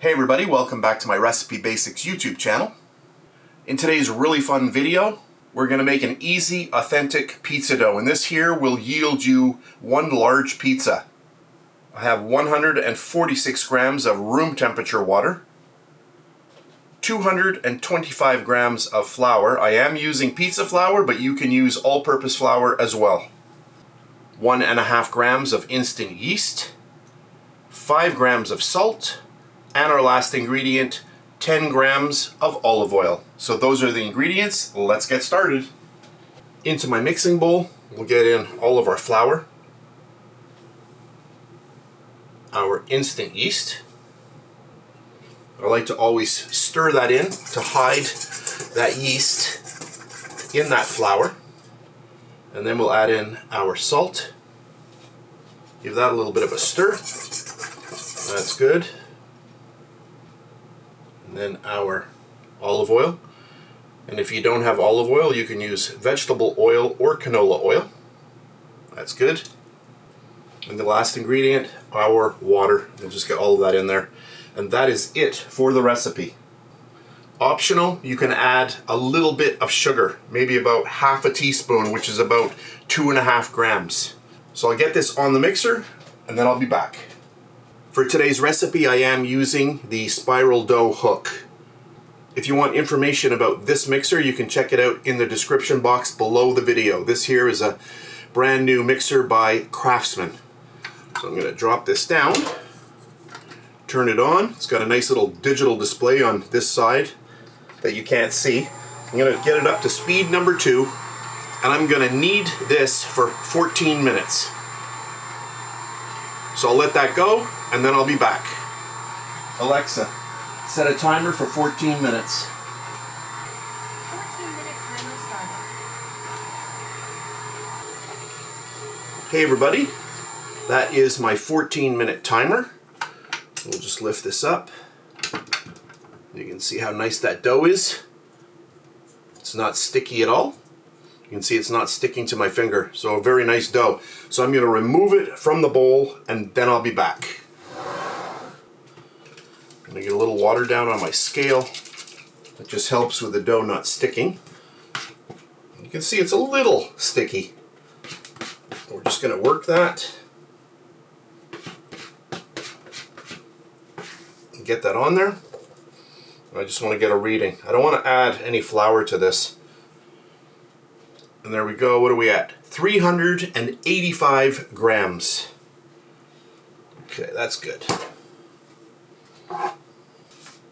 Hey everybody, welcome back to my Recipe Basics YouTube channel. In today's really fun video, we're going to make an easy, authentic pizza dough, and this here will yield you one large pizza. I have 146 grams of room temperature water, 225 grams of flour. I am using pizza flour, but you can use all-purpose flour as well. 1.5 grams of instant yeast, 5 grams of salt, and our last ingredient, 10 grams of olive oil. So those are the ingredients. Let's get started. Into my mixing bowl, we'll get in all of our flour, our instant yeast. I like to always stir that in to hide that yeast in that flour. And then we'll add in our salt. Give that a little bit of a stir. That's good. And then our olive oil. And if you don't have olive oil, you can use vegetable oil or canola oil. That's good. And the last ingredient, our water. We'll just get all of that in there. And that is it for the recipe. Optional, you can add a little bit of sugar, maybe about half a teaspoon, which is about 2.5 grams. So I'll get this on the mixer and then I'll be back. For today's recipe, I am using the spiral dough hook. If you want information about this mixer, you can check it out in the description box below the video. This here is a brand new mixer by KRAFTSMAN. So I'm going to drop this down, turn it on. It's got a nice little digital display on this side that you can't see. I'm going to get it up to speed number 2, and I'm going to knead this for 14 minutes. So I'll let that go, and then I'll be back. Alexa, set a timer for 14 minutes. 14-minute timer started. Hey everybody, that is my 14-minute timer. We'll just lift this up. You can see how nice that dough is. It's not sticky at all. You can see it's not sticking to my finger, so a very nice dough. So I'm going to remove it from the bowl and then I'll be back. I'm going to get a little water down on my scale. That just helps with the dough not sticking. You can see it's a little sticky. We're just going to work that. And get that on there. I just want to get a reading. I don't want to add any flour to this. And there we go. What are we at? 385 grams. Okay, that's good.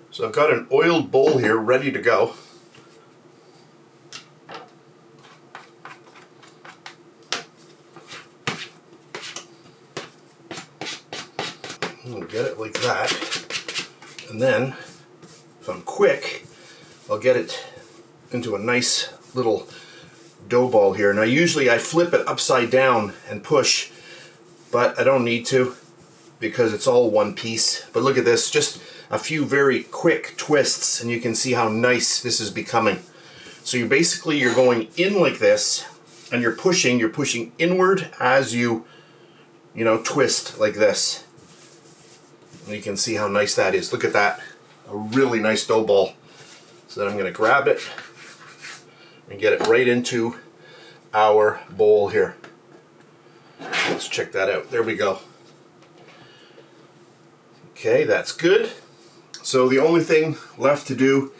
So I've got an oiled bowl here ready to go. I'll get it like that. And then, if I'm quick, I'll get it into a nice little dough ball here. Now usually I flip it upside down and push, but I don't need to because it's all one piece. But look at this, just a few very quick twists and you can see how nice this is becoming. So you're going in like this and you're pushing inward as you twist like this. And you can see how nice that is. Look at that, a really nice dough ball. So then I'm going to grab it and get it right into our bowl here. Let's check that out. There we go. Okay, that's good. So the only thing left to do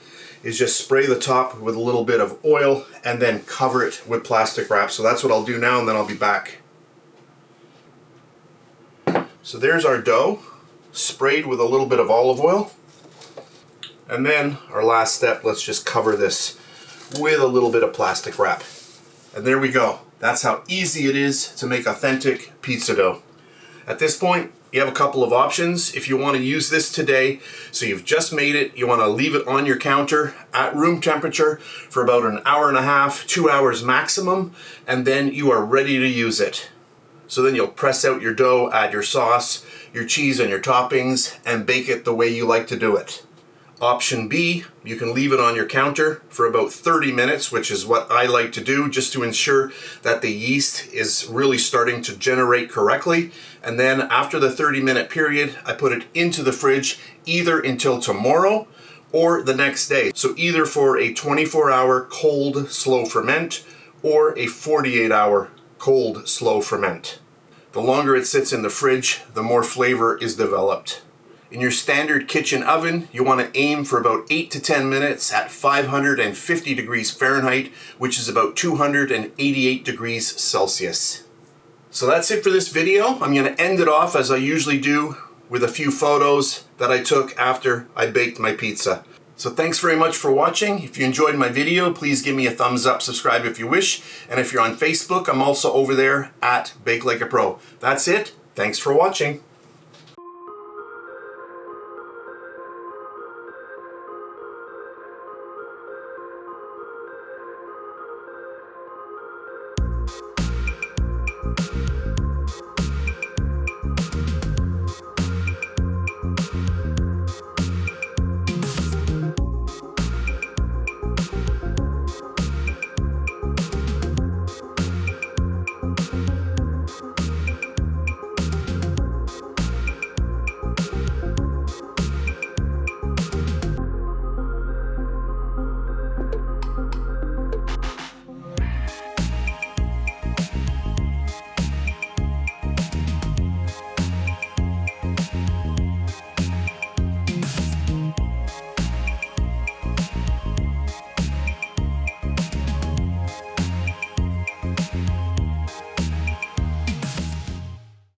is just spray the top with a little bit of oil and then cover it with plastic wrap. So that's what I'll do now and then I'll be back. So there's our dough, sprayed with a little bit of olive oil. And then our last step, let's just cover this with a little bit of plastic wrap. And there we go. That's how easy it is to make authentic pizza dough. At this point, you have a couple of options. If you want to use this today, so you've just made it, you want to leave it on your counter at room temperature for about an hour and a half, 2 hours maximum, and then you are ready to use it. So then you'll press out your dough, add your sauce, your cheese and your toppings, and bake it the way you like to do it. Option B, you can leave it on your counter for about 30 minutes, which is what I like to do, just to ensure that the yeast is really starting to generate correctly. And then after the 30-minute period, I put it into the fridge either until tomorrow or the next day. So either for a 24-hour cold slow ferment or a 48-hour cold slow ferment. The longer it sits in the fridge, the more flavor is developed. In your standard kitchen oven, you want to aim for about 8 to 10 minutes at 550 degrees Fahrenheit, which is about 288 degrees Celsius. So that's it for this video. I'm going to end it off as I usually do with a few photos that I took after I baked my pizza. So thanks very much for watching. If you enjoyed my video, please give me a thumbs up, subscribe if you wish. And if you're on Facebook, I'm also over there at Bake Like a Pro. That's it. Thanks for watching.